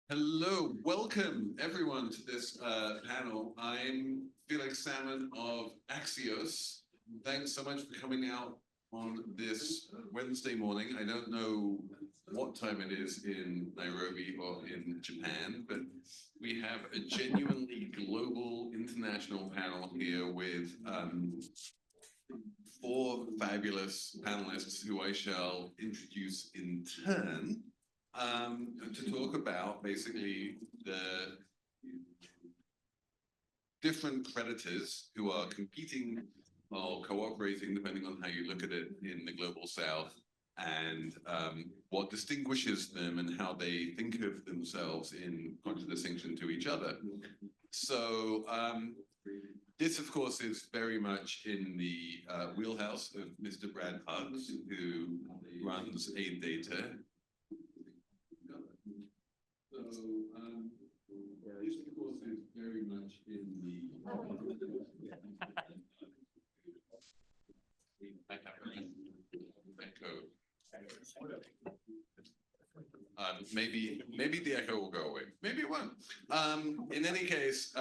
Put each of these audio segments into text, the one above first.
Hello, welcome everyone to this panel. I'm Felix Salmon of Axios. Thanks so much for coming out on this Wednesday morning. I don't know what time it is in Nairobi or in Japan, but we have a genuinely global international panel here with four fabulous panelists who I shall introduce in turn. To talk about basically the different creditors who are competing or cooperating, depending on how you look at it, in the global south, and what distinguishes them and how they think of themselves in contradistinction to each other. So this, of course, is very much in the wheelhouse of Mr. Brad Hugs, who runs AidData. So this, of course, is very much in the echo. Maybe the echo will go away. Maybe it won't. In any case,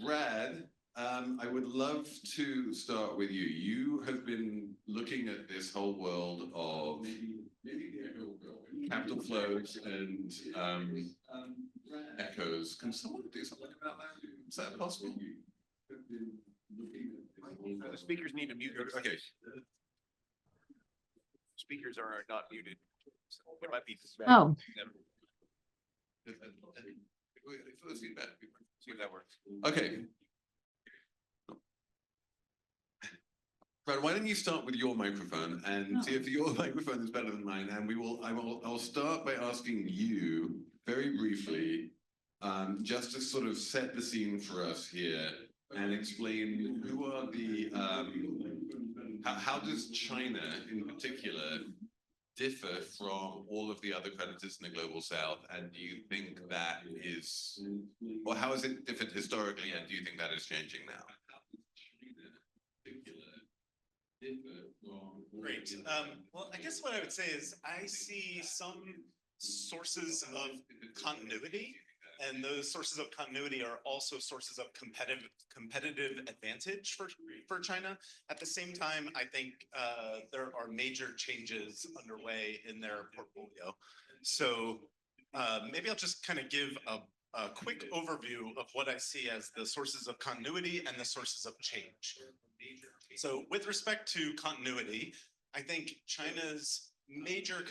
Brad, I would love to start with you. You have been looking at this whole world of capital flows and echoes. Can someone do something about that? Is that possible? The speakers need to mute. Okay. Speakers are not muted. So it might be. Oh. See if that works. Okay. Brad, why don't you start with your microphone and see if your microphone is better than mine, and I'll start by asking you very briefly, just to sort of set the scene for us here and explain who are the how does China in particular differ from all of the other creditors in the global south, and do you think that is, or how has it differed historically, and do you think that is changing now? Great. Well, I guess what I would say is I see some sources of continuity, and those sources of continuity are also sources of competitive advantage for China. At the same time, I think there are major changes underway in their portfolio. So maybe I'll just kind of give a quick overview of what I see as the sources of continuity and the sources of change. So with respect to continuity, I think China's major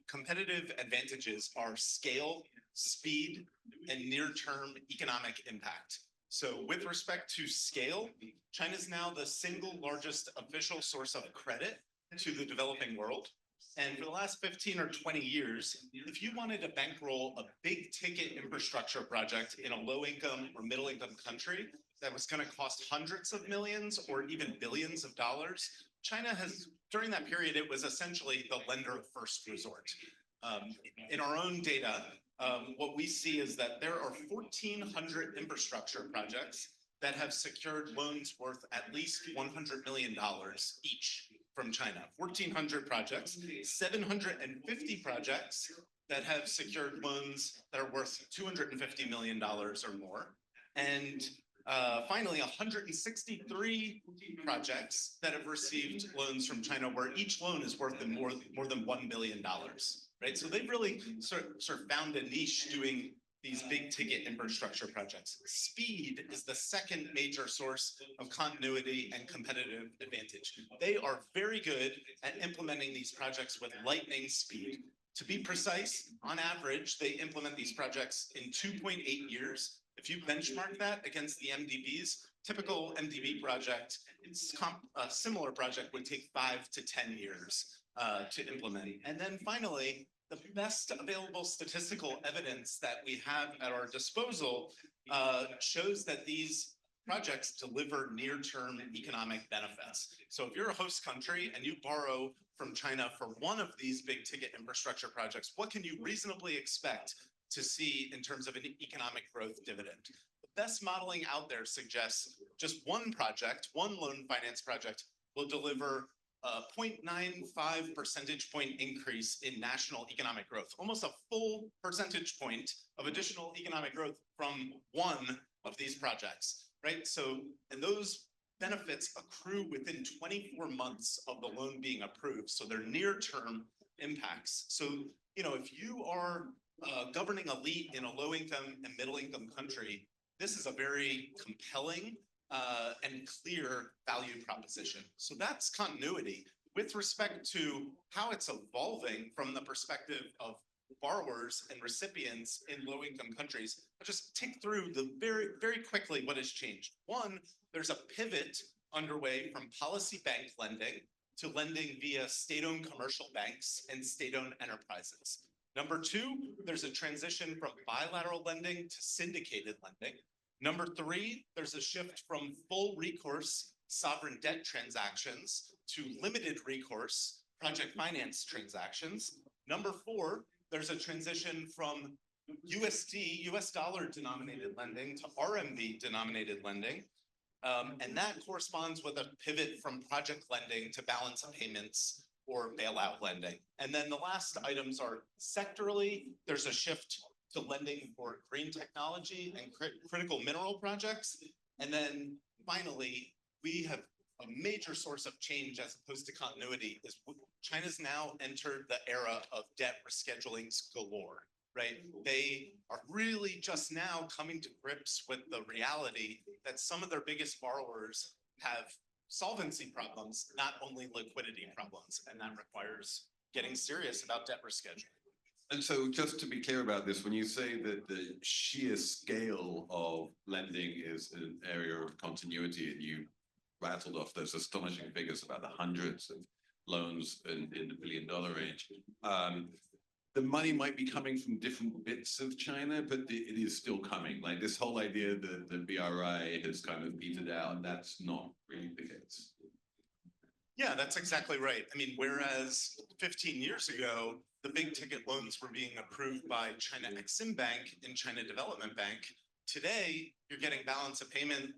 competitive advantages are scale, speed, and near-term economic impact. So with respect to scale, China is now the single largest official source of credit to the developing world. And for the last 15 or 20 years, if you wanted to bankroll a big ticket infrastructure project in a low income or middle income country that was going to cost hundreds of millions or even billions of dollars, China has, during that period, it was essentially the lender of first resort. In our own data, what we see is that there are 1,400 infrastructure projects that have secured loans worth at least $100 million each from China. 1,400 projects, 750 projects that have secured loans that are worth $250 million or more. And finally, 163 projects that have received loans from China where each loan is worth more than $1 billion, right? So they've really sort of found a niche doing these big ticket infrastructure projects. Speed is the second major source of continuity and competitive advantage. They are very good at implementing these projects with lightning speed. To be precise, on average, they implement these projects in 2.8 years. If you benchmark that against the MDBs, typical MDB project, a similar project would take 5 to 10 years to implement. And then finally, the best available statistical evidence that we have at our disposal shows that these projects deliver near-term economic benefits. So if you're a host country and you borrow from China for one of these big ticket infrastructure projects, what can you reasonably expect to see in terms of an economic growth dividend? The best modeling out there suggests just one project, one loan finance project, will deliver a 0.95 percentage point increase in national economic growth, almost a full percentage point of additional economic growth from one of these projects, right? So, and those benefits accrue within 24 months of the loan being approved. So they're near-term impacts. So, you know, if you are a governing elite in a low-income and middle-income country, this is a very compelling and clear value proposition. So that's continuity. With respect to how it's evolving from the perspective of borrowers and recipients in low-income countries, I'll just tick through the very quickly what has changed. One, there's a pivot underway from policy bank lending to lending via state-owned commercial banks and state-owned enterprises. Number two, there's a transition from bilateral lending to syndicated lending. Number three, there's a shift from full recourse sovereign debt transactions to limited recourse project finance transactions. Number four, there's a transition from US dollar denominated lending to RMB denominated lending. And that corresponds with a pivot from project lending to balance of payments or bailout lending. And then the last items are sectorally, there's a shift to lending for green technology and critical mineral projects. And then finally, we have a major source of change as opposed to continuity is China's now entered the era of debt reschedulings galore, right? They are really just now coming to grips with the reality that some of their biggest borrowers have solvency problems, not only liquidity problems, and that requires getting serious about debt rescheduling. And so just to be clear about this, when you say that the sheer scale of lending is an area of continuity, and you rattled off those astonishing figures about the hundreds of loans in the billion-dollar range, the money might be coming from different bits of China, but it is still coming. Like this whole idea that the BRI has kind of petered out, that's not really the case. Yeah, that's exactly right. I mean, whereas 15 years ago, the big ticket loans were being approved by China Exim Bank and China Development Bank, today you're getting balance of payment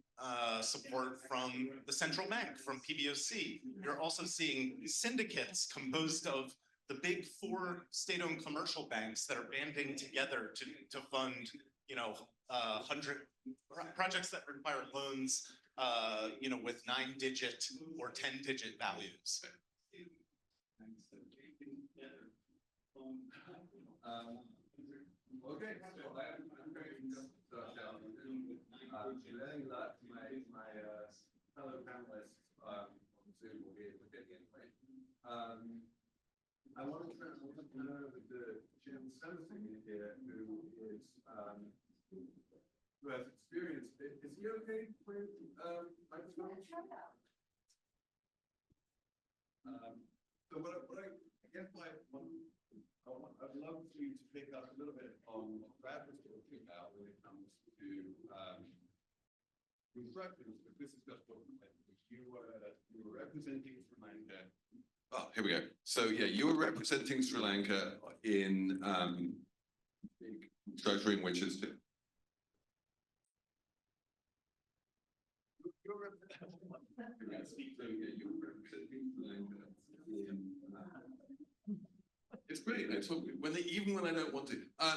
support from the central bank, from PBOC. You're also seeing syndicates composed of the big four state-owned commercial banks that are banding together to fund, you know, 100 projects that require loans, you know, with 9-digit or 10-digit values. Okay, so I'm very learning a lot. My fellow panelists on Zoom will be able to get anyway. I want to know the Shehan Semasinghe here, who is who has experience. Is he okay with microphone? So what I guess I'd love you to pick up a little bit on what Brad was talking about when it comes to constructions, but this is just what you were representing Sri Lanka. Oh, here we go. So yeah, you were representing Sri Lanka in structuring, which is it's brilliant. I talk even when I don't want to.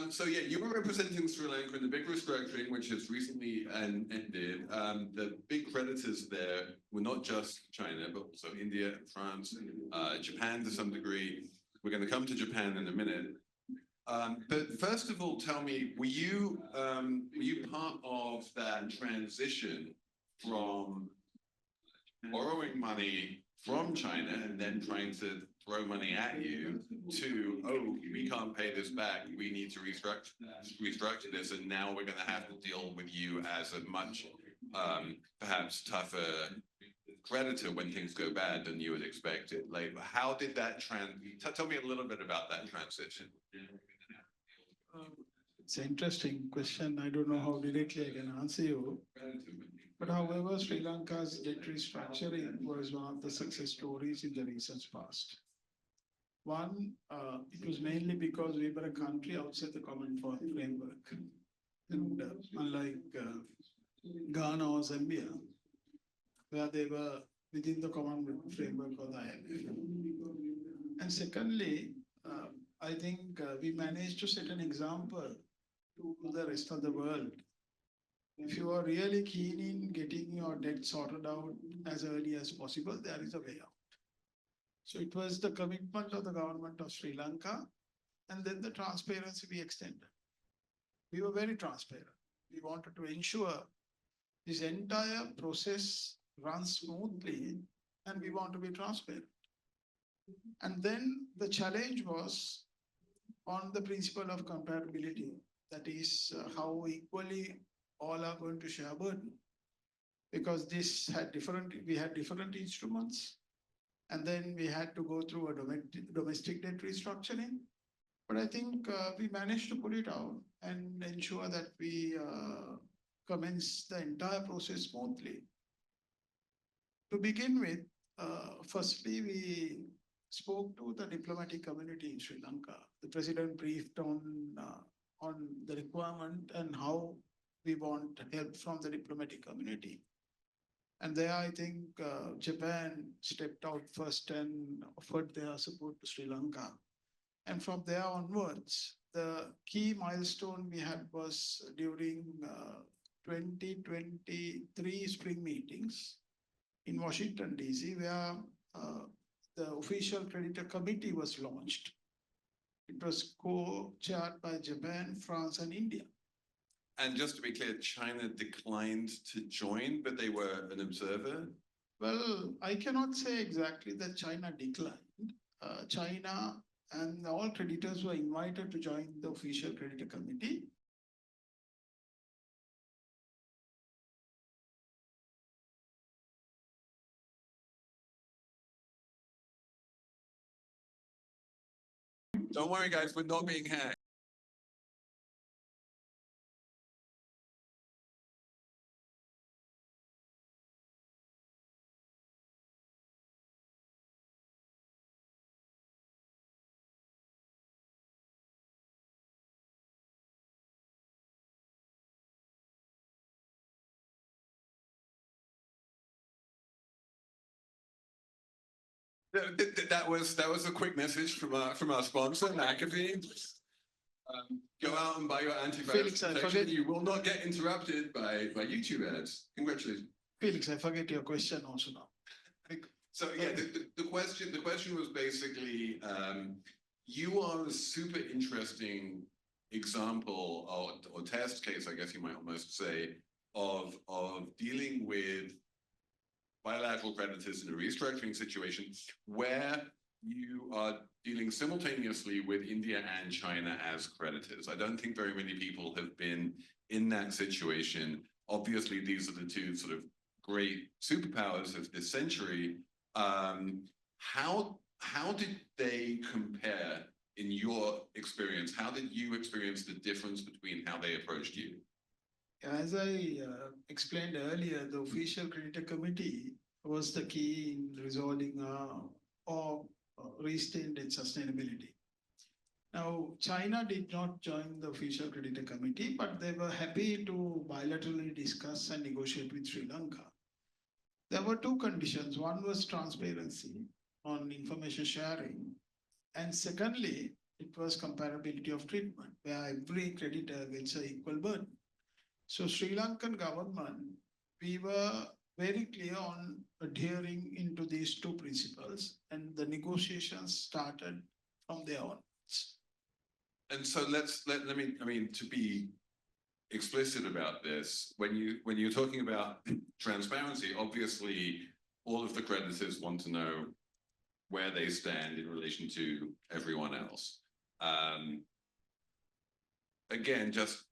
So yeah, you were representing Sri Lanka in the big restructuring, which has recently ended. The big creditors there were not just China, but also India and France, Japan to some degree. We're going to come to Japan in a minute. But first of all, tell me, were you part of that transition from borrowing money from China and then trying to throw money at you to, oh, we can't pay this back, we need to restructure this, and now we're going to have to deal with you as a much perhaps tougher creditor when things go bad than you would expect it? Like, how did that tell me a little bit about that transition. It's an interesting question. I don't know how directly I can answer you. But however, Sri Lanka's debt restructuring was one of the success stories in the recent past. One, it was mainly because we were a country outside the common framework. And unlike Ghana or Zambia, where they were within the common framework of the IMF. And secondly, I think we managed to set an example to the rest of the world. If you are really keen in getting your debt sorted out as early as possible, there is a way out. So it was the commitment of the government of Sri Lanka, and then the transparency we extended. We were very transparent. We wanted to ensure this entire process runs smoothly, and we want to be transparent. And then the challenge was on the principle of comparability. That is how equally all are going to share burden. Because this had we had different instruments, and then we had to go through a domestic debt restructuring. But I think we managed to pull it out and ensure that we commence the entire process smoothly. To begin with, firstly, we spoke to the diplomatic community in Sri Lanka. The president briefed on the requirement and how we want help from the diplomatic community. And there, I think Japan stepped out first and offered their support to Sri Lanka. And from there onwards, the key milestone we had was during 2023 spring meetings in Washington, D.C., where the official creditor committee was launched. It was co-chaired by Japan, France, and India. And just to be clear, China declined to join, but they were an observer? Well, I cannot say exactly that China declined. China and all creditors were invited to join the official creditor committee. Don't worry, guys, we're not being hacked. That was a quick message from our sponsor, McAfee. Go out and buy your antivirus Felix, I protection. forget. You will not get interrupted by YouTube ads. Congratulations. Felix, I forget your question also now. So yeah, the question was basically, you are a super interesting example or test case, I guess you might almost say, of dealing with bilateral creditors in a restructuring situation where you are dealing simultaneously with India and China as creditors. I don't think very many people have been in that situation. Obviously, these are the two sort of great superpowers of this century. How did they compare in your experience? How did you experience the difference between how they approached you? As I explained earlier, the official creditor committee was the key in resolving or restrained its sustainability. Now, China did not join the official creditor committee, but they were happy to bilaterally discuss and negotiate with Sri Lanka. There were two conditions. One was transparency on information sharing. And secondly, it was comparability of treatment, where every creditor gets an equal burden. So Sri Lankan government, we were very clear on adhering into these two principles, and the negotiations started from there onwards. And so to be explicit about this, when you're talking about transparency, obviously all of the creditors want to know where they stand in relation to everyone else. Again, just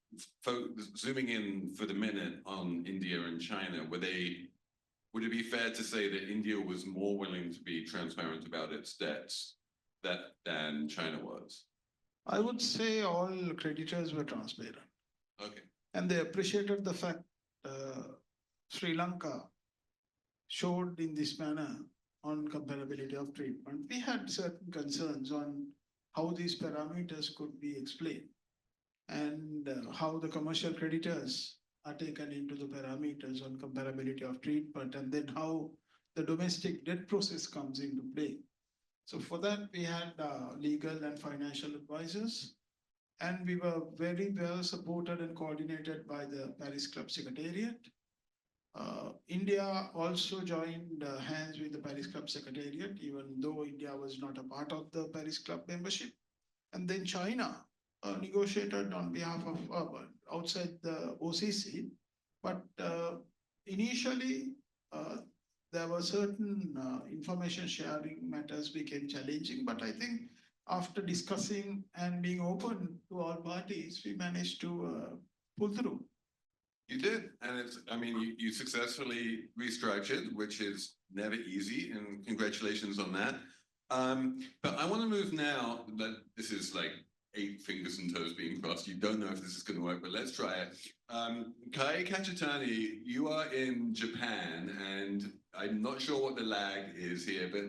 zooming in for the minute on India and China, would it be fair to say that India was more willing to be transparent about its debts than China was? I would say all creditors were transparent. Okay. And they appreciated the fact Sri Lanka showed in this manner on comparability of treatment. We had certain concerns on how these parameters could be explained and how the commercial creditors are taken into the parameters on comparability of treatment, and then how the domestic debt process comes into play. So for that, we had legal and financial advisors, and we were very well supported and coordinated by the Paris Club Secretariat. India also joined hands with the Paris Club Secretariat, even though India was not a part of the Paris Club membership. And then China negotiated on behalf of outside the OCC. But initially, there were certain information sharing matters became challenging. But I think after discussing and being open to all parties, we managed to pull through. You did, and I mean, you successfully restructured, which is never easy, and congratulations on that. But I want to move now, that this is like 8 fingers and toes being crossed. You don't know if this is going to work, but let's try it. Kajitani, you are in Japan, and I'm not sure what the lag is here, but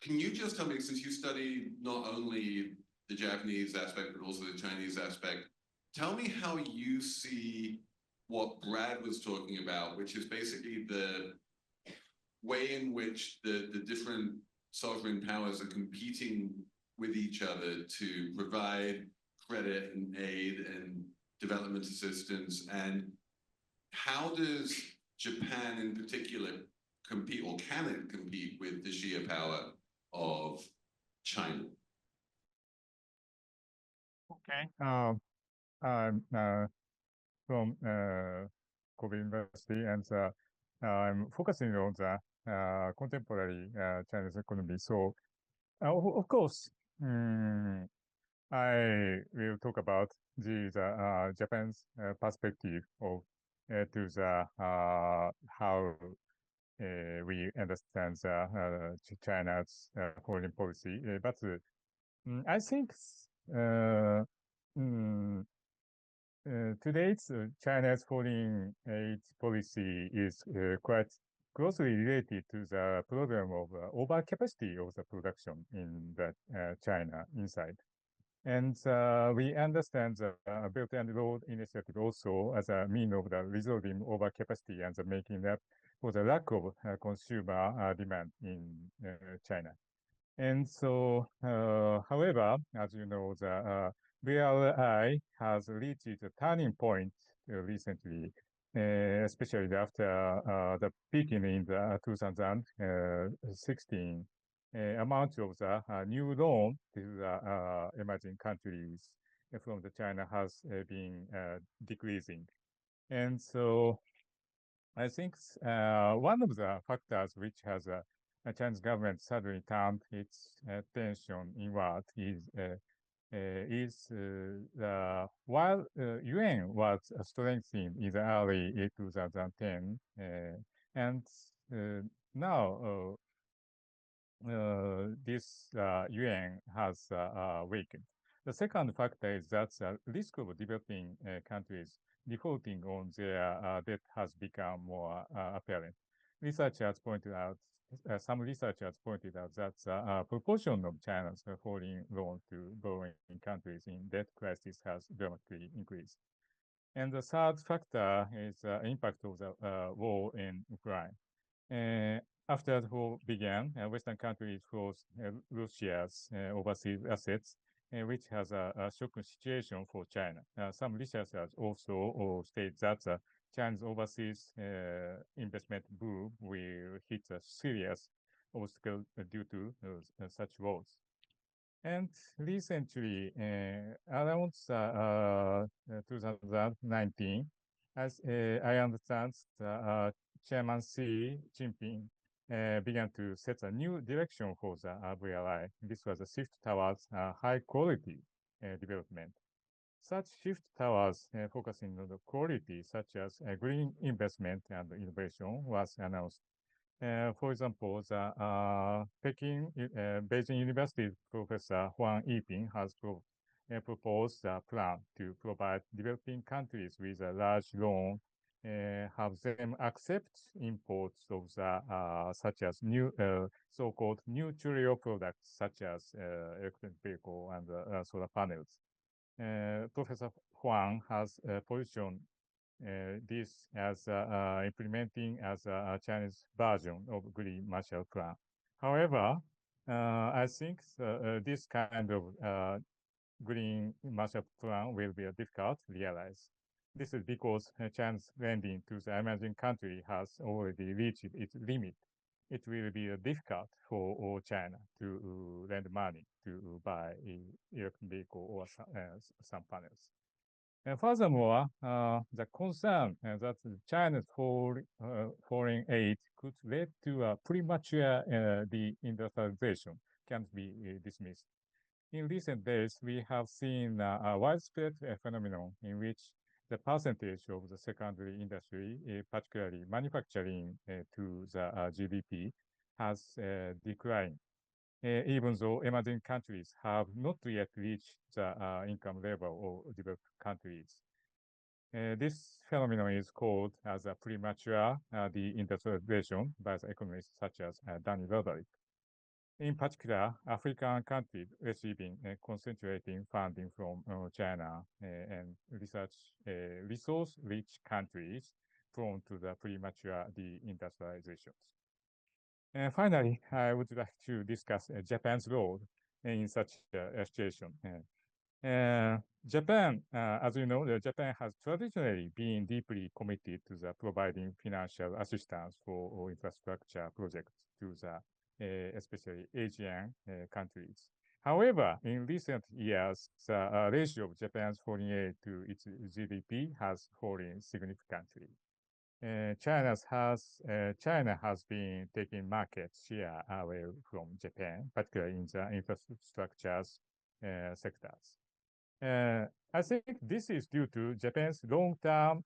can you just tell me, since you study not only the Japanese aspect, but also the Chinese aspect, tell me how you see what Brad was talking about, which is basically the way in which the different sovereign powers are competing with each other to provide credit and aid and development assistance. And how does Japan in particular compete, or can it compete with the sheer power of China? Okay. I'm from Kobe University, and I'm focusing on the contemporary Chinese economy. So, of course, I will talk about the Japan's perspective of to the how we understand China's foreign policy. But I think today, China's foreign aid policy is quite closely related to the problem of overcapacity of the production in the China inside. And we understand the Belt and Road Initiative also as a mean of the resolving overcapacity and the making up for the lack of consumer demand in China. And so, however, as you know, the BRI has reached a turning point recently, especially after the peaking in the 2016 amount of the new loan to the emerging countries from the China has been decreasing. And so I think one of the factors which has a Chinese government suddenly turned its attention inward is while yuan was strengthened in the early 2010, and now this yuan has weakened. The second factor is that the risk of developing countries defaulting on their debt has become more apparent. Researchers pointed out, some researchers pointed out that the proportion of China's foreign loan to borrowing countries in debt crisis has dramatically increased. And the third factor is the impact of the war in Ukraine. After the war began, Western countries froze Russia's overseas assets, which has a shocking situation for China. Some researchers also state that China's overseas investment boom will hit a serious obstacle due to such wars. And recently, around 2019, as I understand, Chairman Xi Jinping began to set a new direction for the BRI. This was a shift towards high quality development. Such shift towards focusing on the quality, such as green investment and innovation, was announced. For example, the Beijing University Professor Huang Yiping has proposed a plan to provide developing countries with a large loan, have them accept imports of the such as new so-called neutral products such as electric vehicle and solar panels. Professor Huang has positioned this as implementing as a Chinese version of Green Marshall Plan. However, I think this kind of Green Marshall Plan will be difficult to realize. This is because China's lending to the emerging country has already reached its limit. It will be difficult for China to lend money to buy electric vehicle or some panels. And furthermore, the concern that China's foreign aid could lead to a premature deindustrialization can't be dismissed. In recent days, we have seen a widespread phenomenon in which the percentage of the secondary industry, particularly manufacturing to the GDP, has declined, even though emerging countries have not yet reached the income level of developed countries. This phenomenon is called as a premature deindustrialization by the economists such as Danny Roderick. In particular, African countries receiving concentrating funding from China and resource-rich countries prone to the premature deindustrializations. And finally, I would like to discuss Japan's role in such a situation. Japan, as you know, Japan has traditionally been deeply committed to the providing financial assistance for infrastructure projects to the especially Asian countries. However, in recent years, the ratio of Japan's foreign aid to its GDP has fallen significantly. China has been taking market share away from Japan, particularly in the infrastructure sectors. I think this is due to Japan's long-term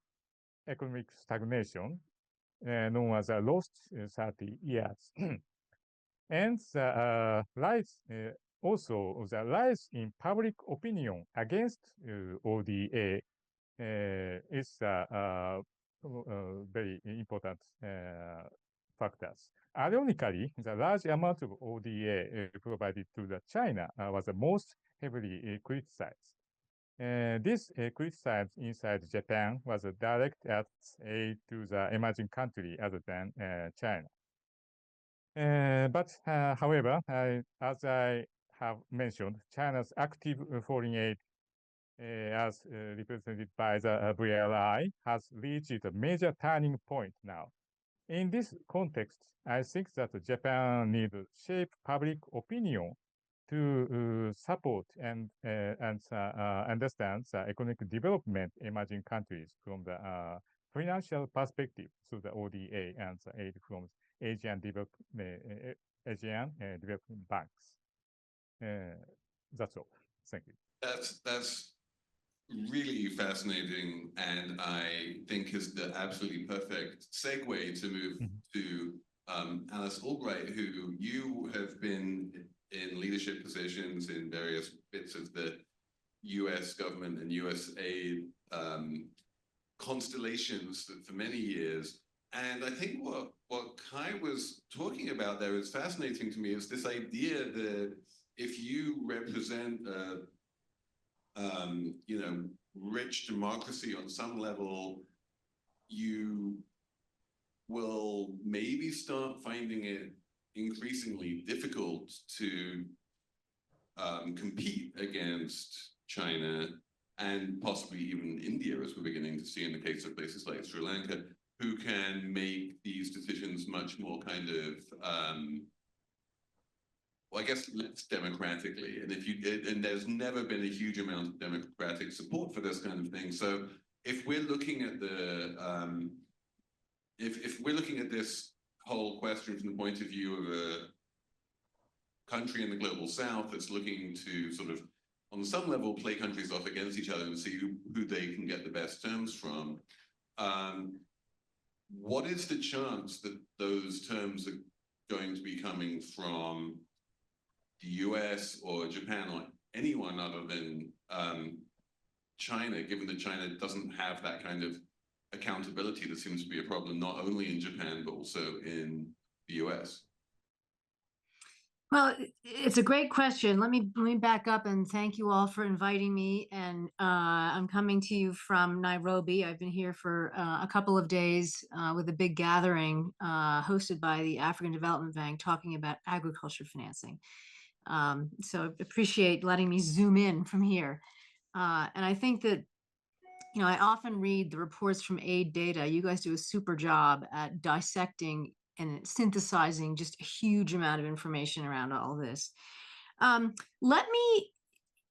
economic stagnation, known as a lost 30 years. And the rise, also the rise in public opinion against ODA is very important factors. Ironically, the large amount of ODA provided to the China was the most heavily criticized. This criticized inside Japan was a direct aid to the emerging country other than China. But however, as I have mentioned, China's active foreign aid, as represented by the VLI, has reached a major turning point now. In this context, I think that Japan needs to shape public opinion to support and understand the economic development emerging countries from the financial perspective, so the ODA and the aid from Asian development banks. That's all. Thank you. That's really fascinating, and I think is the absolutely perfect segue to move to Alice Albright, who you have been in leadership positions in various bits of the US government and US aid constellations for many years. And I think what Kai was talking about there is fascinating to me, is this idea that if you represent rich democracy on some level, you will maybe start finding it increasingly difficult to compete against China and possibly even India, as we're beginning to see in the case of places like Sri Lanka, who can make these decisions much more kind of well, I guess less democratically, and there's never been a huge amount of democratic support for this kind of thing. So if we're looking at the if we're looking at this whole question from the point of view of a country in the global south that's looking to sort of, on some level, play countries off against each other and see who they can get the best terms from, what is the chance that those terms are going to be coming from the US or Japan or anyone other than China, given that China doesn't have that kind of accountability that seems to be a problem not only in Japan but also in the US? Well, it's a great question. Let me back up and thank you all for inviting me. And I'm coming to you from Nairobi. I've been here for a couple of days with a big gathering hosted by the African Development Bank talking about agriculture financing. So I appreciate letting me zoom in from here. And I think that, you know, I often read the reports from Aid Data. You guys do a super job at dissecting and synthesizing just a huge amount of information around all this. Let me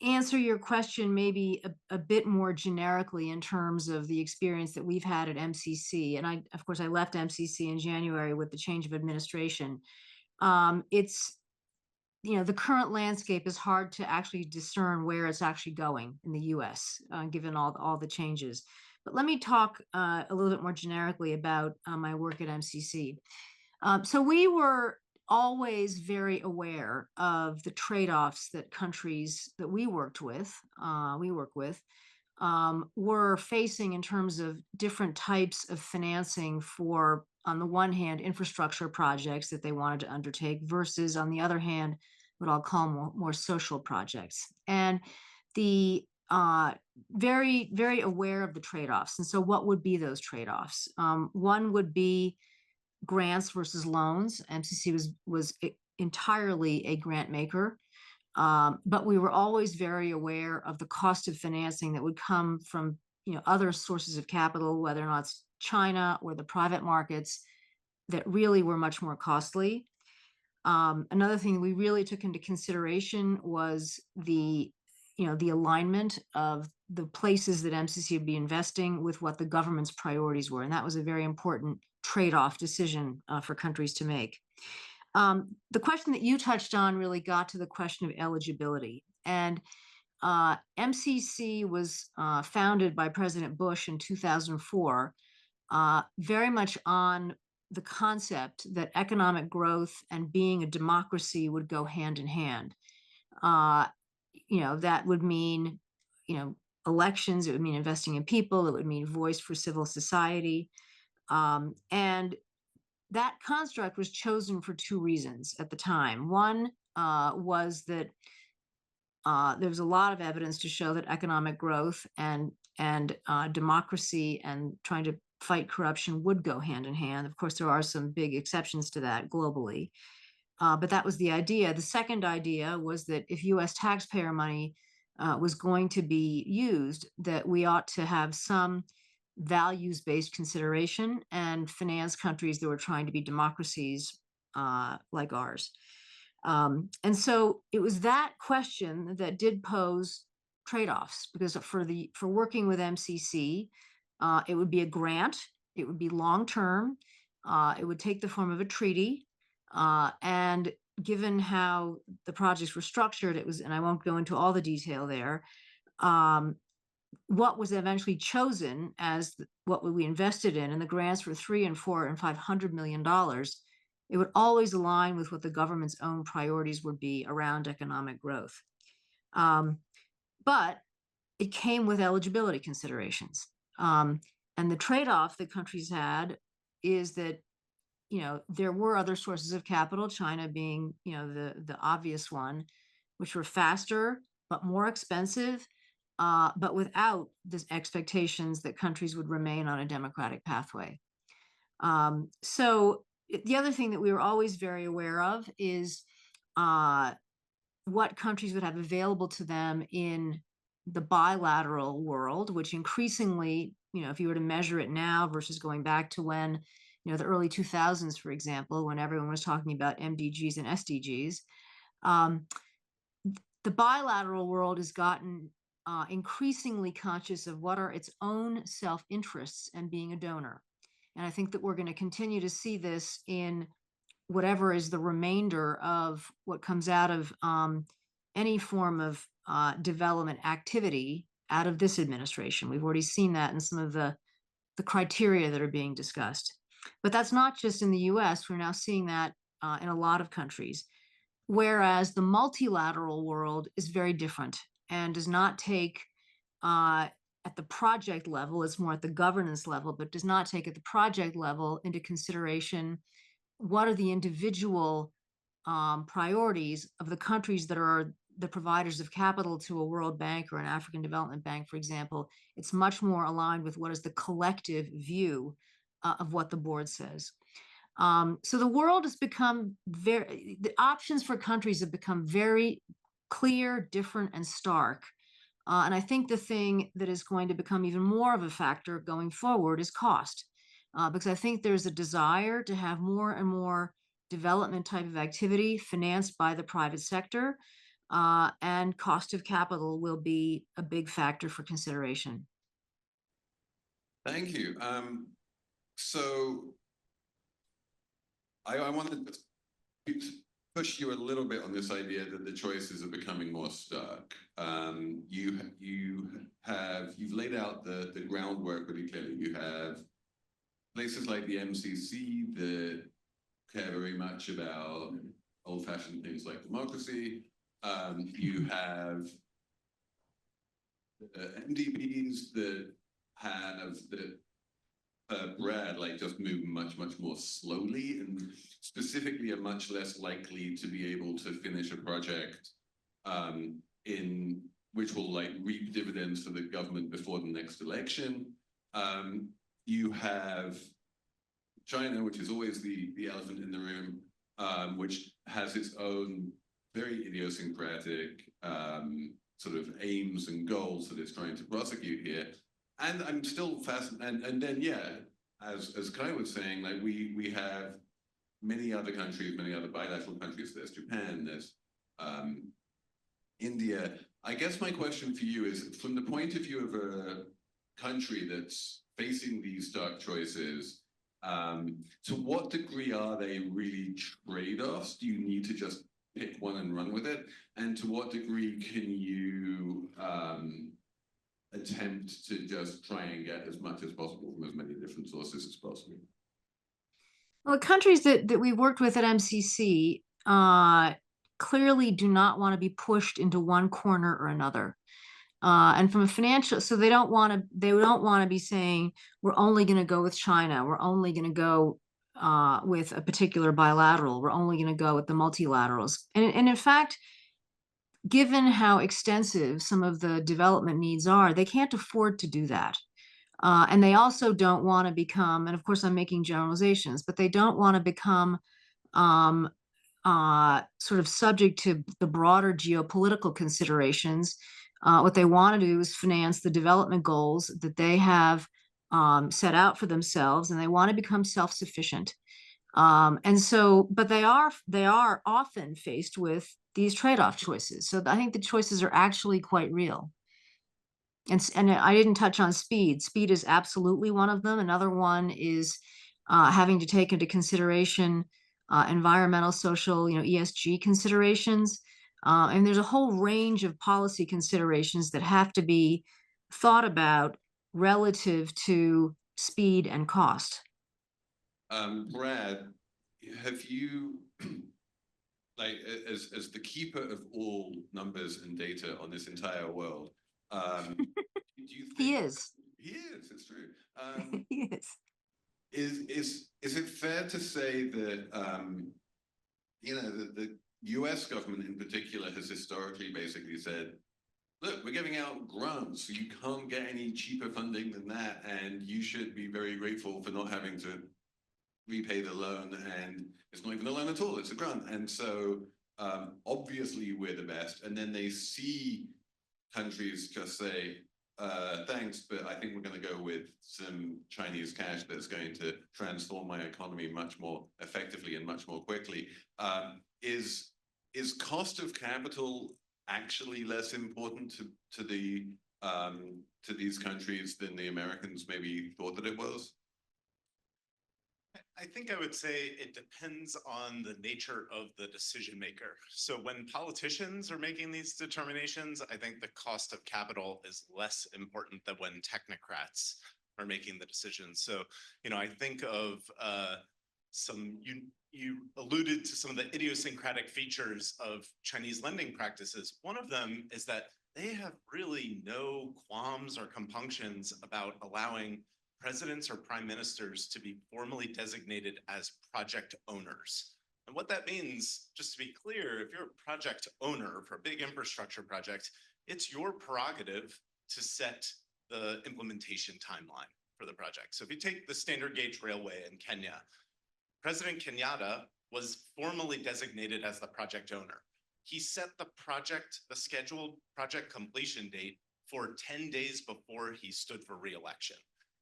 answer your question maybe a bit more generically in terms of the experience that we've had at MCC. And of course, I left MCC in January with the change of administration. It's, you know, the current landscape is hard to actually discern where it's actually going in the US, given all the changes. But let me talk a little bit more generically about my work at MCC. So we were always very aware of the trade-offs that countries that we work with, were facing in terms of different types of financing for, on the one hand, infrastructure projects that they wanted to undertake versus, on the other hand, what I'll call more social projects. And the very, very aware of the trade-offs. And so what would be those trade-offs? One would be grants versus loans. MCC was entirely a grant maker. But we were always very aware of the cost of financing that would come from, you know, other sources of capital, whether or not it's China or the private markets, that really were much more costly. Another thing we really took into consideration was the, you know, the alignment of the places that MCC would be investing with what the government's priorities were, and that was a very important trade-off decision for countries to make. The question that you touched on really got to the question of eligibility. And MCC was founded by President Bush in 2004, very much on the concept that economic growth and being a democracy would go hand in hand. You know, that would mean, you know, elections, it would mean investing in people, it would mean voice for civil society. And that construct was chosen for two reasons at the time. One was that there was a lot of evidence to show that economic growth and democracy and trying to fight corruption would go hand in hand. Of course, there are some big exceptions to that globally, but that was the idea. The second idea was that if U.S. taxpayer money was going to be used, that we ought to have some values-based consideration and finance countries that were trying to be democracies like ours. And so it was that question that did pose trade-offs, because for working with MCC, it would be a grant, it would be long-term, it would take the form of a treaty, and given how the projects were structured, it was, and I won't go into all the detail there, what was eventually chosen as what we invested in, and the grants were $300 and $400 and $500 million, it would always align with what the government's own priorities would be around economic growth. But it came with eligibility considerations. And the trade-off that countries had is that, you know, there were other sources of capital, China being, you know, the obvious one, which were faster but more expensive, but without the expectations that countries would remain on a democratic pathway. So the other thing that we were always very aware of is what countries would have available to them in the bilateral world, which increasingly, you know, if you were to measure it now versus going back to when, you know, the early 2000s, for example, when everyone was talking about MDGs and SDGs, the bilateral world has gotten increasingly conscious of what are its own self-interests and being a donor. And I think that we're going to continue to see this in whatever is the remainder of what comes out of any form of development activity out of this administration. We've already seen that in some of the criteria that are being discussed. But that's not just in the US. We're now seeing that in a lot of countries. Whereas the multilateral world is very different and does not take at the project level, it's more at the governance level, but does not take at the project level into consideration what are the individual priorities of the countries that are the providers of capital to a World Bank or an African Development Bank, for example. It's much more aligned with what is the collective view of what the board says. So the world has become the options for countries have become very clear, different, and stark. And I think the thing that is going to become even more of a factor going forward is cost, because I think there's a desire to have more and more development type of activity financed by the private sector, and cost of capital will be a big factor for consideration. Thank you. So I want to push you a little bit on this idea that the choices are becoming more stark. You've laid out the groundwork really clearly. You have places like the MCC that care very much about old-fashioned things like democracy. You have MDBs that Brad, like, just move much more slowly, and specifically are much less likely to be able to finish a project in which will like reap dividends for the government before the next election. You have China, which is always the elephant in the room, which has its own very idiosyncratic sort of aims and goals that it's trying to prosecute here. And I'm still fascinated. And then, yeah, as Kai was saying, like we have many other countries, many other bilateral countries. There's Japan, there's India. I guess my question for you is, from the point of view of a country that's facing these dark choices, to what degree are they really trade-offs? Do you need to just pick one and run with it? And to what degree can you attempt to just try and get as much as possible from as many different sources as possible? Well, the countries that we worked with at MCC clearly do not want to be pushed into one corner or another. And from a financial, so they don't want to be saying, we're only going to go with China, we're only going to go with a particular bilateral, we're only going to go with the multilaterals. And in fact, given how extensive some of the development needs are, they can't afford to do that. And they also don't want to become, and of course I'm making generalizations, but they don't want to become sort of subject to the broader geopolitical considerations. What they want to do is finance the development goals that they have set out for themselves, and they want to become self-sufficient. And so, but they are often faced with these trade-off choices. So I think the choices are actually quite real. And I didn't touch on speed. Speed is absolutely one of them. Another one is having to take into consideration environmental, social, ESG considerations. And there's a whole range of policy considerations that have to be thought about relative to speed and cost. Brad, have you, like, as the keeper of all numbers and data on this entire world, do you think He is. He is, it's true. He is. Is it fair to say that the US government in particular has historically basically said, look, we're giving out grants, so you can't get any cheaper funding than that, and you should be very grateful for not having to repay the loan, and it's not even a loan at all, it's a grant. And so obviously we're the best, and then they see countries just say, thanks, but I think we're going to go with some Chinese cash that's going to transform my economy much more effectively and much more quickly. Is cost of capital actually less important to these countries than the Americans maybe thought that it was? I think I would say it depends on the nature of the decision maker. So when politicians are making these determinations, I think the cost of capital is less important than when technocrats are making the decisions. So, I think of you alluded to some of the idiosyncratic features of Chinese lending practices. One of them is that they have really no qualms or compunctions about allowing presidents or prime ministers to be formally designated as project owners. And what that means, just to be clear, if you're a project owner for a big infrastructure project, it's your prerogative to set the implementation timeline for the project. So if you take the standard gauge railway in Kenya, President Kenyatta was formally designated as the project owner. He set the scheduled project completion date for 10 days before he stood for re-election.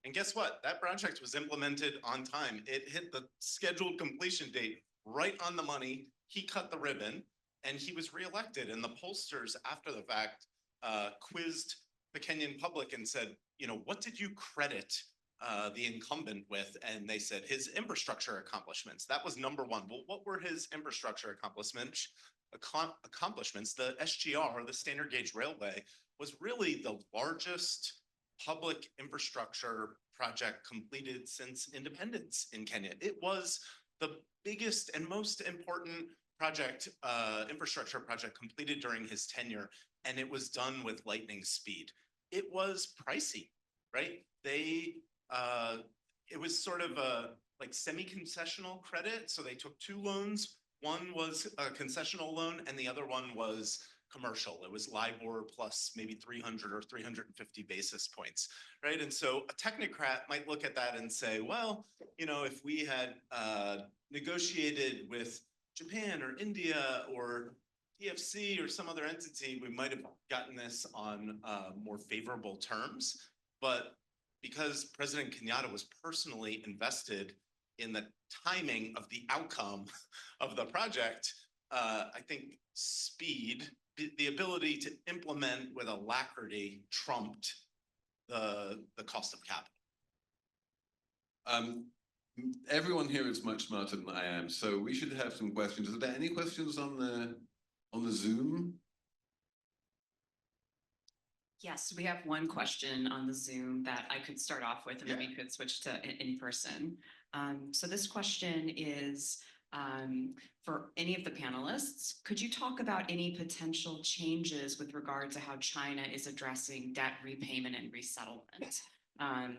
And guess what? That project was implemented on time. It hit the scheduled completion date right on the money. He cut the ribbon and he was reelected. And the pollsters after the fact quizzed the Kenyan public and said, you know, what did you credit the incumbent with? And they said his infrastructure accomplishments. That was number one. Well, what were his infrastructure accomplishments? The SGR, the standard gauge railway, was really the largest public infrastructure project completed since independence in Kenya. It was the biggest and most important project, infrastructure project completed during his tenure, and it was done with lightning speed. It was pricey, right? It was sort of a like semi-concessional credit. So they took two loans. One was a concessional loan and the other one was commercial. It was LIBOR plus maybe 300 or 350 basis points, right? And so a technocrat might look at that and say, well, you know, if we had negotiated with Japan or India or PFC or some other entity, we might have gotten this on more favorable terms. But because President Kenyatta was personally invested in the timing of the outcome of the project, I think speed, the ability to implement with alacrity trumped the cost of capital. Everyone here is much smarter than I am, so we should have some questions. Are there any questions on the Zoom? Yes, we have one question on the Zoom that I could start off with, and then we could switch to in person. So this question is for any of the panelists. Could you talk about any potential changes with regard to how China is addressing debt repayment and resettlement?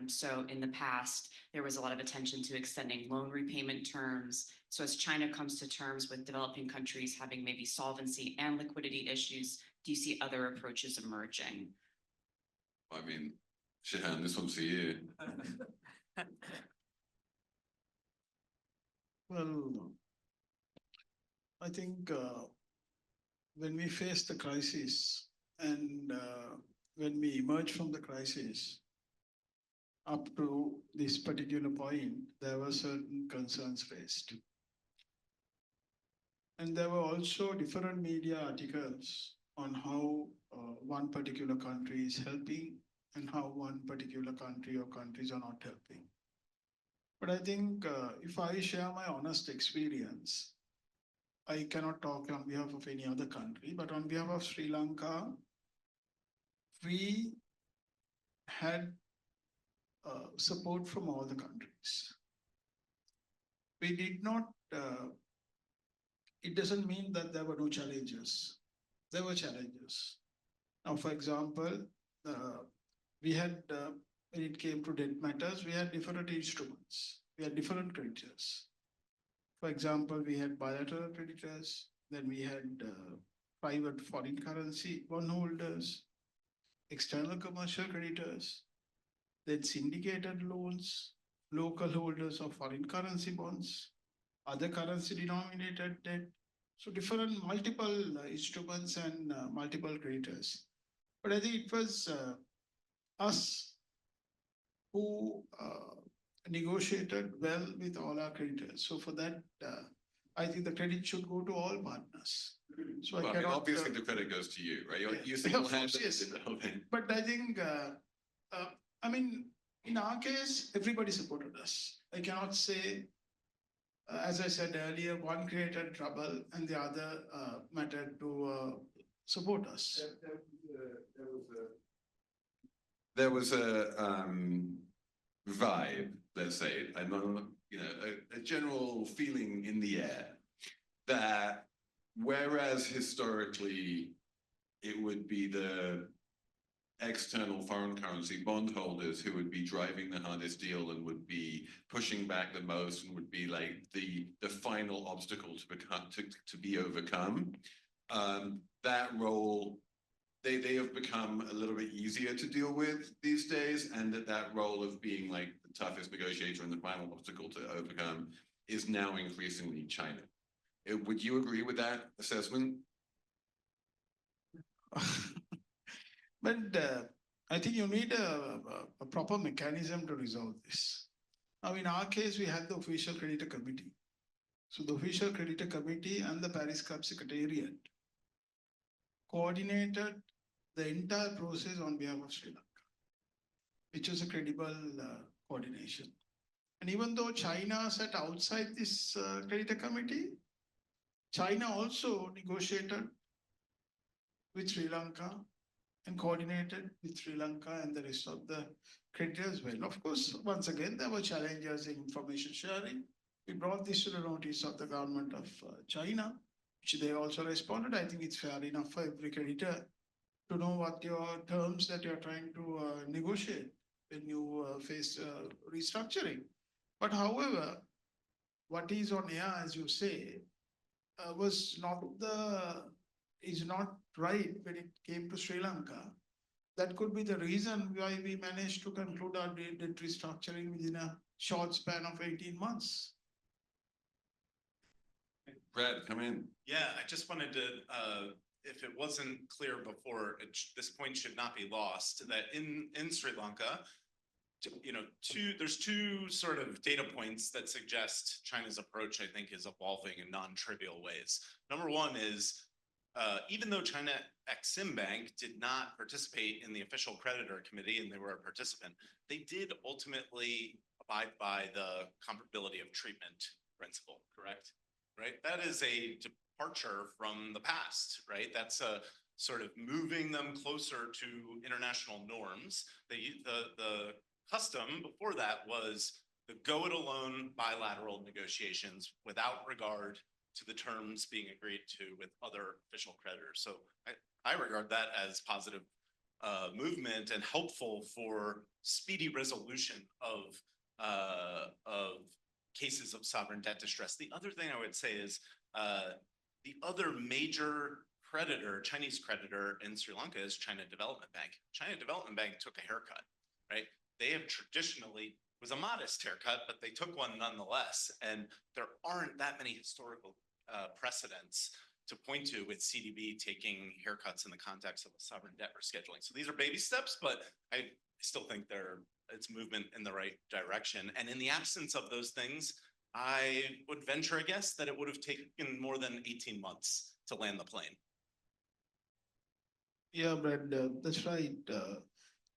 So in the past, there was a lot of attention to extending loan repayment terms. So as China comes to terms with developing countries having maybe solvency and liquidity issues, do you see other approaches emerging? I mean, Shehan, this one's for you. Well, I think when we face the crisis and when we emerge from the crisis, up to this particular point, there were certain concerns raised. And there were also different media articles on how one particular country is helping and how one particular country or countries are not helping. But I think if I share my honest experience, I cannot talk on behalf of any other country, but on behalf of Sri Lanka, we had support from all the countries. We did not, it doesn't mean that there were no challenges. There were challenges. Now, for example, we had, when it came to debt matters, we had different instruments. We had different creditors. For example, we had bilateral creditors, then we had private foreign currency bondholders, external commercial creditors, then syndicated loans, local holders of foreign currency bonds, other currency denominated debt. So different multiple instruments and multiple creditors. But I think it was us who negotiated well with all our creditors. So for that, I think the credit should go to all partners. So Well, I I mean, cannot, obviously the credit goes to you, right? yeah. You single-handed Yes. did the whole thing. But I think, I mean, in our case, everybody supported us. I cannot say, as I said earlier, one created trouble and the other mattered to support us. There was a vibe, let's say, a general feeling in the air that whereas historically it would be the external foreign currency bondholders who would be driving the hardest deal and would be pushing back the most and would be like the final obstacle to be overcome. That role, they have become a little bit easier to deal with these days, and that role of being like the toughest negotiator and the final obstacle to overcome is now increasingly China. Would you agree with that assessment? But I think you need a proper mechanism to resolve this. Now, in our case, we had the official creditor committee. So the official creditor committee and the Paris Club Secretariat coordinated the entire process on behalf of Sri Lanka, which was a credible coordination. And even though China sat outside this creditor committee, China also negotiated with Sri Lanka and coordinated with Sri Lanka and the rest of the creditors well. Of course, once again, there were challenges in information sharing. We brought this to the notice of the government of China, which they also responded. I think it's fair enough for every creditor to know what your terms that you're trying to negotiate when you face restructuring. But however, what is on air, as you say, is not right when it came to Sri Lanka. That could be the reason why we managed to conclude our debt restructuring within a short span of 18 months. Brad, come in. Yeah, I just wanted to, if it wasn't clear before, this point should not be lost, that in Sri Lanka, there's two sort of data points that suggest China's approach, I think, is evolving in non-trivial ways. Number one is, even though China Exim Bank did not participate in the official creditor committee and they were a participant, they did ultimately abide by the comparability of treatment principle, correct? Right? That is a departure from the past, right? That's a sort of moving them closer to international norms. The custom before that was the go it alone bilateral negotiations without regard to the terms being agreed to with other official creditors. So I regard that as positive movement and helpful for speedy resolution of cases of sovereign debt distress. The other thing I would say is the other major creditor, Chinese creditor in Sri Lanka is China Development Bank. China Development Bank took a haircut, right? They have traditionally, it was a modest haircut, but they took one nonetheless. And there aren't that many historical precedents to point to with CDB taking haircuts in the context of a sovereign debt rescheduling. So these are baby steps, but I still think it's movement in the right direction. And in the absence of those things, I would venture a guess that it would have taken more than 18 months to land the plane. Yeah, Brad, that's right.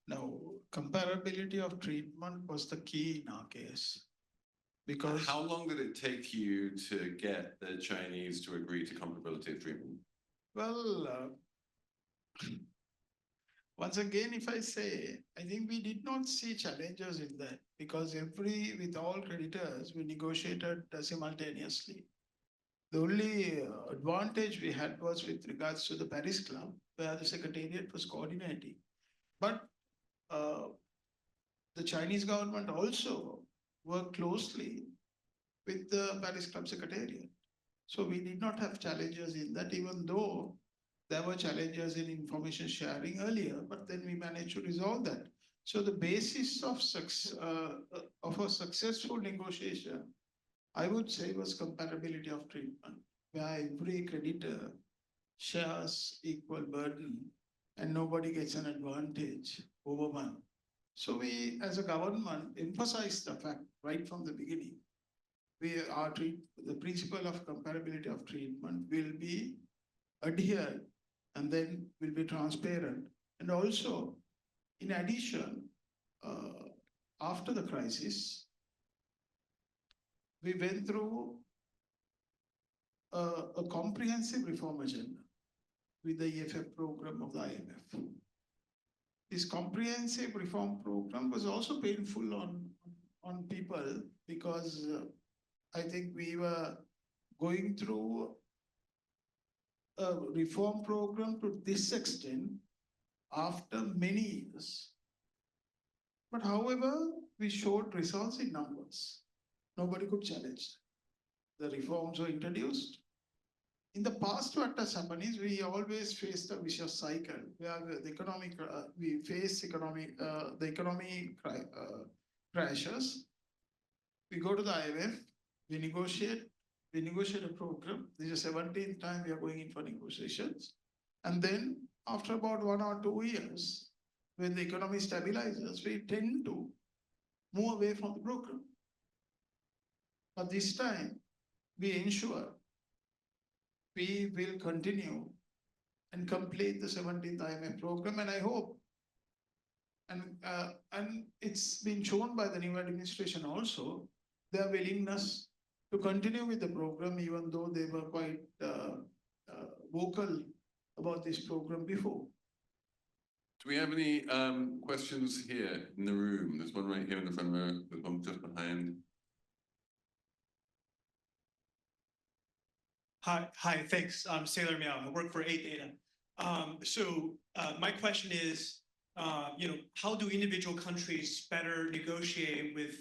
Now, comparability of treatment was the key in our case. Because how long did it take you to get the Chinese to agree to comparability of treatment? Well, once again, if I say, I think we did not see challenges in that because with all creditors, we negotiated simultaneously. The only advantage we had was with regards to the Paris Club, where the Secretariat was coordinating. But the Chinese government also worked closely with the Paris Club Secretariat. So we did not have challenges in that, even though there were challenges in information sharing earlier, but then we managed to resolve that. So the basis of a successful negotiation, I would say, was comparability of treatment, where every creditor shares equal burden and nobody gets an advantage over one. So we, as a government, emphasized the fact right from the beginning, the principle of comparability of treatment will be adhered and then will be transparent. And also, in addition, after the crisis, we went through a comprehensive reform agenda with the EFF program of the IMF. This comprehensive reform program was also painful on people because I think we were going through a reform program to this extent after many years. But however, we showed results in numbers. Nobody could challenge them. The reforms were introduced. In the past, what has happened is we always face the vicious cycle where the economic, we face economic, the economy crashes. We go to the IMF, we negotiate a program. This is the 17th time we are going in for negotiations. And then after about 1 or 2 years, when the economy stabilizes, we tend to move away from the program. But this time, we ensure we will continue and complete the 17th IMF program, and I hope, and it's been shown by the new administration also, their willingness to continue with the program, even though they were quite vocal about this program before. Do we have any questions here in the room? There's one right here in the front row, there's one just behind. Hi, thanks. I'm Sailor Meow. I work for 8Data. My question is, how do individual countries better negotiate with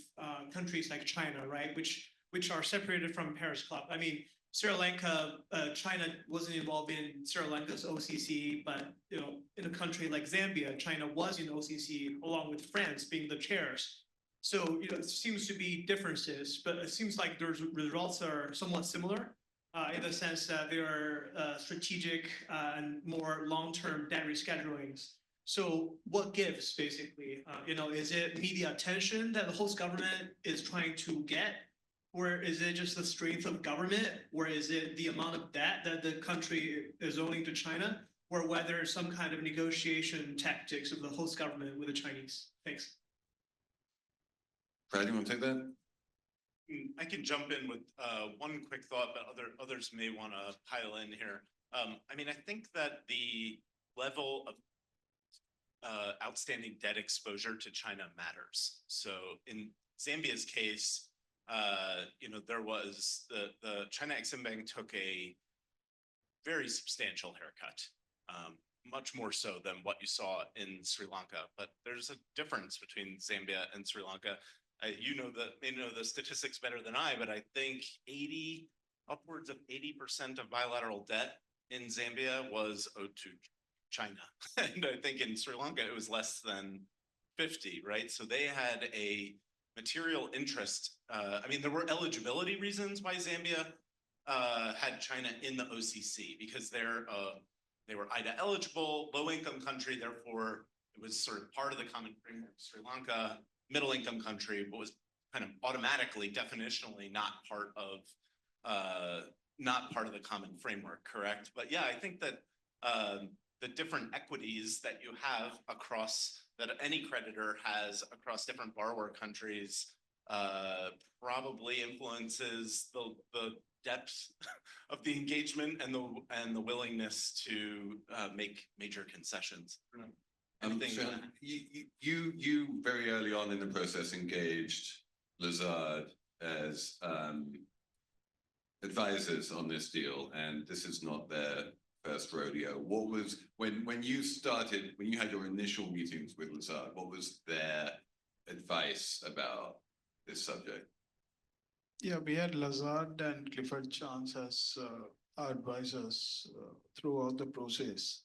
countries like China, right? Which are separated from Paris Club. I mean, Sri Lanka, China wasn't involved in Sri Lanka's OCC, but in a country like Zambia, China was in OCC along with France being the chairs. So it seems to be differences, but it seems like the results are somewhat similar. In the sense that there are strategic and more long-term debt reschedulings. So what gives, basically? Is it media attention that the host government is trying to get? Or is it just the strength of government? Or is it the amount of debt that the country is owing to China? Or whether some kind of negotiation tactics of the host government with the Chinese? Thanks. Brad, you want to take that? I can jump in with one quick thought, but others may want to pile in here. I mean, I think that the level of outstanding debt exposure to China matters. So in Zambia's case, there was the China Exim Bank took a very substantial haircut, much more so than what you saw in Sri Lanka. But there's a difference between Zambia and Sri Lanka. You may know the statistics better than I, but I think upwards of 80% of bilateral debt in Zambia was owed to China. And I think in Sri Lanka, it was less than 50, right? So they had a material interest. I mean, there were eligibility reasons why Zambia had China in the OCC, because they were IDA eligible, low income country, therefore it was sort of part of the common framework. Sri Lanka, middle income country, but was kind of automatically, definitionally not part of the common framework, correct? But yeah, I think that the different equities that you have that any creditor has across different borrower countries probably influences the depth of the engagement and the willingness to make major concessions. You very early on in the process engaged Lazard as advisors on this deal, and this is not their first rodeo. What was when you had your initial meetings with Lazard, what was their advice about this subject? Yeah, we had Lazard and Clifford Chance as our advisors throughout the process.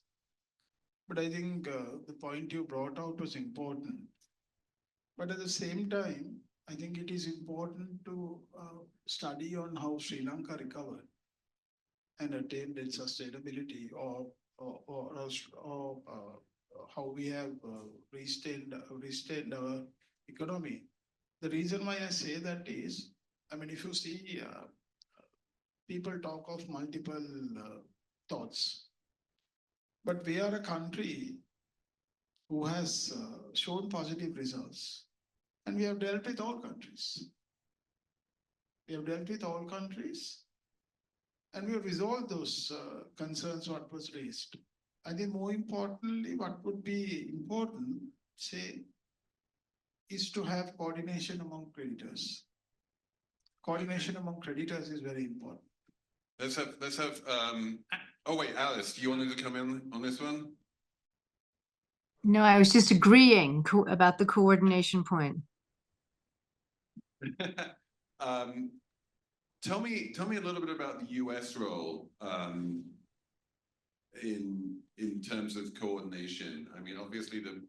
But I think the point you brought out was important. But at the same time, I think it is important to study on how Sri Lanka recovered and attained its sustainability, or how we have restrained our economy. The reason why I say that is, I mean, if you see, people talk of multiple thoughts. But we are a country who has shown positive results, and we have dealt with all countries. And we have resolved those concerns what was raised. I think more importantly, what would be important, is to have coordination among creditors. Coordination among creditors is very important. Let's have oh wait, Alice, do you want to come in on this one? No, I was just agreeing about the coordination point. Um, tell me a little bit about the US role in terms of coordination. I mean, obviously the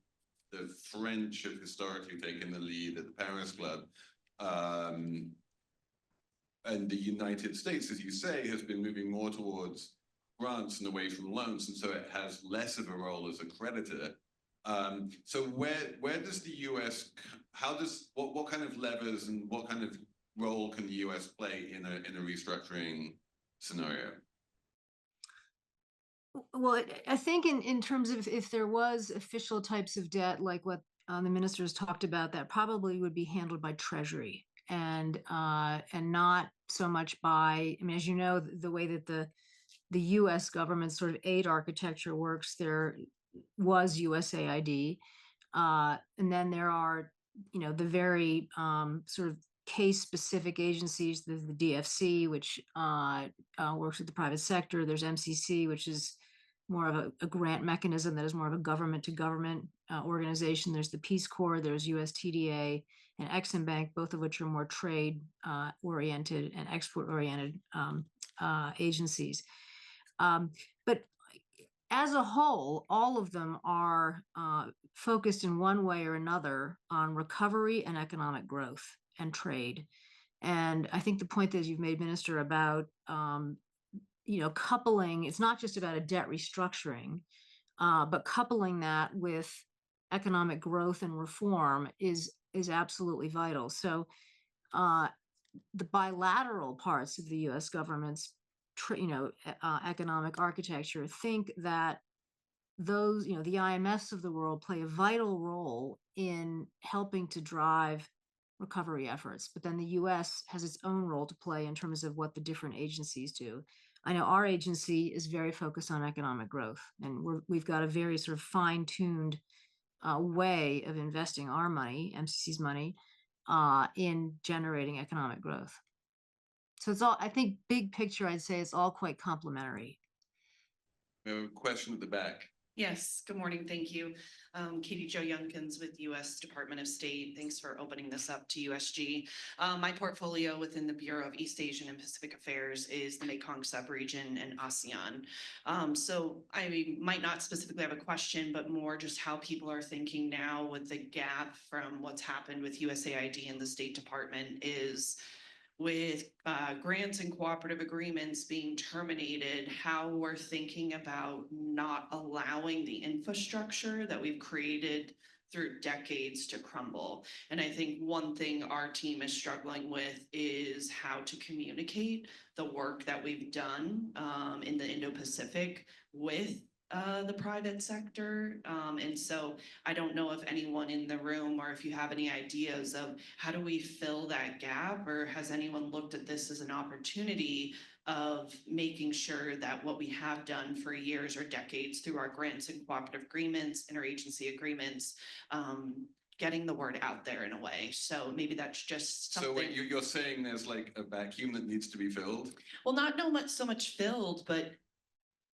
French have historically taken the lead at the Paris Club. And the United States, as you say, has been moving more towards grants and away from loans, and so it has less of a role as a creditor. So where does the US, what kind of levers and what kind of role can the US play in a restructuring scenario? Well, I think in terms of if there was official types of debt like what the ministers talked about, that probably would be handled by Treasury and not so much by. I mean, as you know, the way that the U.S. government sort of aid architecture works, there was USAID, and then there are the very sort of case-specific agencies. There's the DFC, which works with the private sector. There's MCC, which is more of a grant mechanism that is more of a government-to-government organization. There's the Peace Corps, there's USTDA and Exim Bank, both of which are more trade oriented and export oriented agencies. But as a whole, all of them are focused in one way or another on recovery and economic growth and trade. And I think the point that you've made, Minister, about coupling, it's not just about a debt restructuring, but coupling that with economic growth and reform is absolutely vital. So the bilateral parts of the U.S. government's economic architecture think that those, the IMFs of the world play a vital role in helping to drive recovery efforts. But then the U.S. has its own role to play in terms of what the different agencies do. I know our agency is very focused on economic growth, and we've got a very sort of fine-tuned way of investing our money, MCC's money, in generating economic growth. So it's all, I think, big picture, I'd say it's all quite complementary. We have a question at the back. Yes, good morning, thank you. Katie Jo Youngkins with U.S. Department of State. Thanks for opening this up to USG. My portfolio within the Bureau of East Asian and Pacific Affairs is the Mekong subregion and ASEAN. So I might not specifically have a question, but more just how people are thinking now with the gap from what's happened with USAID and the State Department is with grants and cooperative agreements being terminated, how we're thinking about not allowing the infrastructure that we've created through decades to crumble. And I think one thing our team is struggling with is how to communicate the work that we've done in the Indo-Pacific with the private sector. And so I don't know if anyone in the room or if you have any ideas of how do we fill that gap, or has anyone looked at this as an opportunity of making sure that what we have done for years or decades through our grants and cooperative agreements, interagency agreements, getting the word out there in a way. So maybe that's just something. So you're saying there's like a vacuum that needs to be filled? Well, not so much filled, but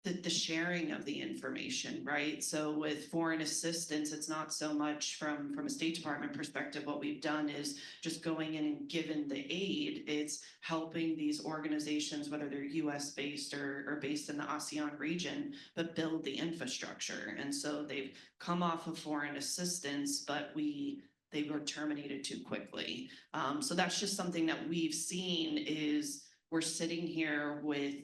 the sharing of the information, right? So with foreign assistance, it's not so much from a State Department perspective. What we've done is just going in and given the aid. It's helping these organizations, whether they're US based or based in the ASEAN region, but build the infrastructure. And so they've come off of foreign assistance, but they were terminated too quickly. So that's just something that we've seen is we're sitting here with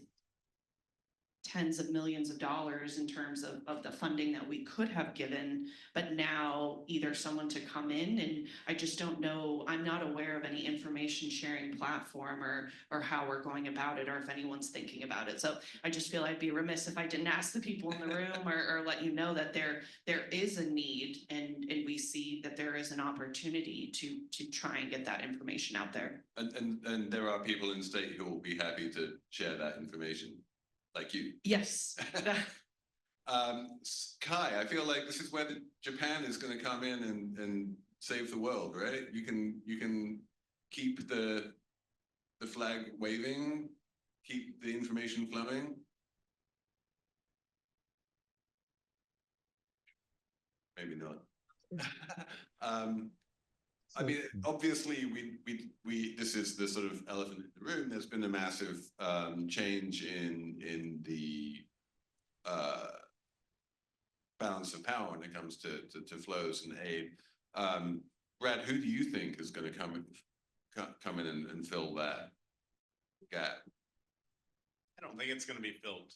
tens of millions of dollars in terms of the funding that we could have given, but now either someone to come in, and I just don't know, I'm not aware of any information sharing platform or how we're going about it, or if anyone's thinking about it. So I just feel I'd be remiss if I didn't ask the people in the room or let you know that there is a need, and we see that there is an opportunity to try and get that information out there. And there are people in the state who will be happy to share that information. Like you. Yes. Kai, I feel like this is where Japan is going to come in and save the world, right? You can keep the flag waving, keep the information flowing. maybe not. I mean, obviously, we this is the sort of elephant in the room. There's been a massive change in the balance of power when it comes to flows and aid. Brad, who do you think is going to come in and fill that gap? I don't think it's going to be filled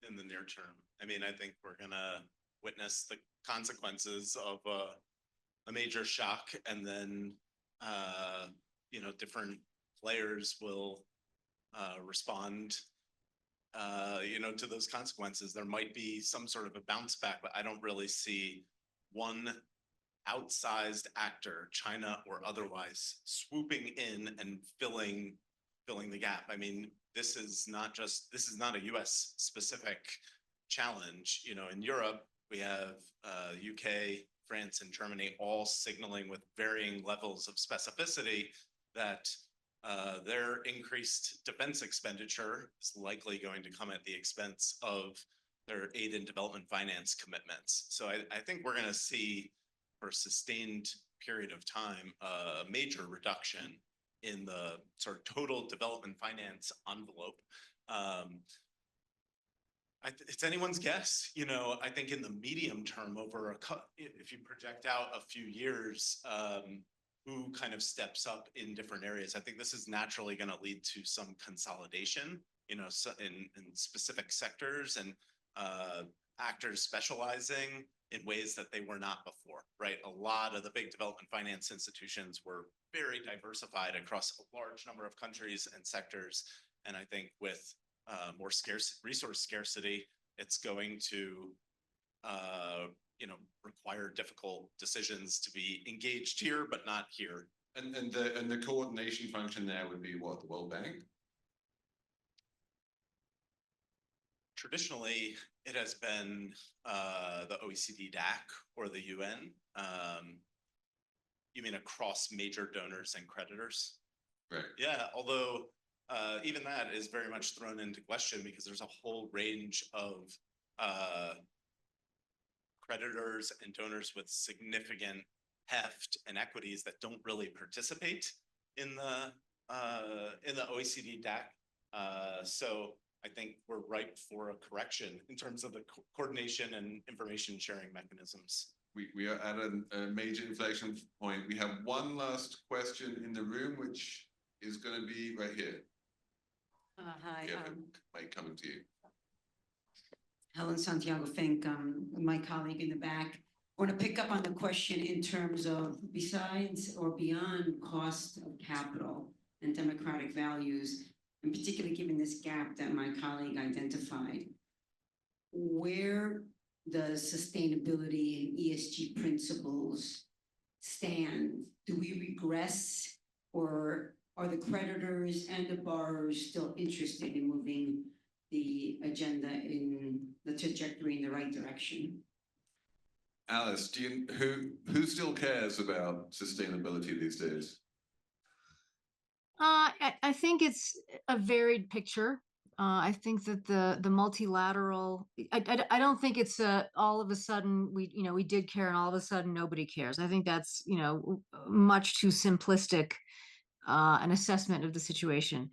in the near term. I mean, I think we're going to witness the consequences of a major shock, and then you know, different players will respond you know, to those consequences. There might be some sort of a bounce back, but I don't really see one outsized actor, China or otherwise, swooping in and filling the gap. I mean, this is not a US specific challenge. You know, in Europe, we have UK, France, and Germany all signaling with varying levels of specificity that their increased defense expenditure is likely going to come at the expense of their aid and development finance commitments. So I think we're going to see, for a sustained period of time, a major reduction in the sort of total development finance envelope. It's anyone's guess. You know, I think in the medium term, if you project out a few years, who kind of steps up in different areas. I think this is naturally going to lead to some consolidation, you know, in specific sectors, and actors specializing in ways that they were not before, right? A lot of the big development finance institutions were very diversified across a large number of countries and sectors. And I think with more resource scarcity, it's going to you know, require difficult decisions to be engaged here, but not here. And the coordination function there would be what, the World Bank? Traditionally, it has been the OECD DAC or the UN. You mean across major donors and creditors? Right. Yeah, although even that is very much thrown into question because there's a whole range of creditors and donors with significant heft and equities that don't really participate in the OECD DAC. So I think we're ripe for a correction in terms of the coordination and information sharing mechanisms. We are at a major inflection point. We have one last question in the room, which is going to be right here. Hi. Mic coming to you. Helen Santiago Fink, my colleague in the back. I want to pick up on the question in terms of, besides or beyond cost of capital and democratic values, and particularly given this gap that my colleague identified, where does sustainability and ESG principles stand? Do we regress, or are the creditors and the borrowers still interested in moving the agenda in the trajectory in the right direction? Alice, who still cares about sustainability these days? I think it's a varied picture. I think that the multilateral, I don't think it's all of a sudden we did care and all of a sudden nobody cares. I think that's, much too simplistic an assessment of the situation.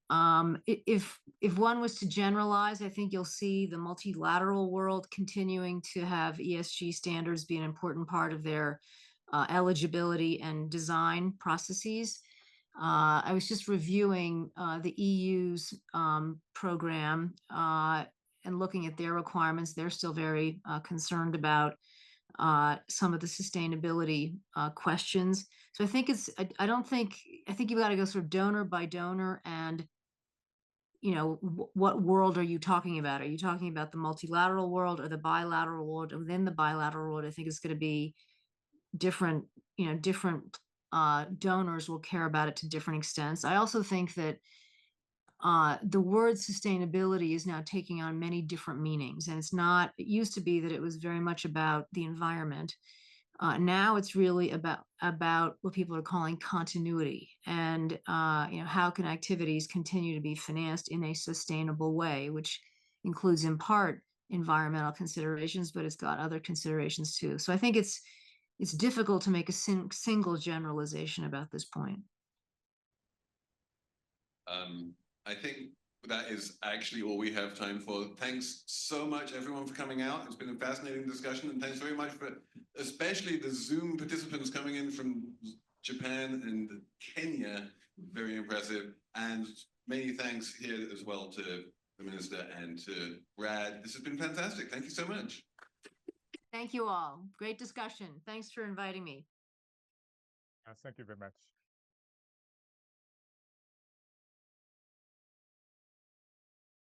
If one was to generalize, I think you'll see the multilateral world continuing to have ESG standards be an important part of their eligibility and design processes. I was just reviewing the EU's program and looking at their requirements. They're still very concerned about some of the sustainability questions. So I think I think you've got to go sort of donor by donor, and what world are you talking about? Are you talking about the multilateral world or the bilateral world? Within the bilateral world, I think it's going to be different, different donors will care about it to different extents. I also think that the word sustainability is now taking on many different meanings, and it used to be that it was very much about the environment. Now it's really about what people are calling continuity, and how can activities continue to be financed in a sustainable way, which includes in part environmental considerations, but it's got other considerations too. So I think it's difficult to make a single generalization about this point. I think that is actually all we have time for. Thanks so much, everyone, for coming out. It's been a fascinating discussion, and thanks very much for especially the Zoom participants coming in from Japan and Kenya. Very impressive. And many thanks here as well to the Minister and to Brad. This has been fantastic. Thank you so much. Thank you all. Great discussion. Thanks for inviting me. Thank you very much.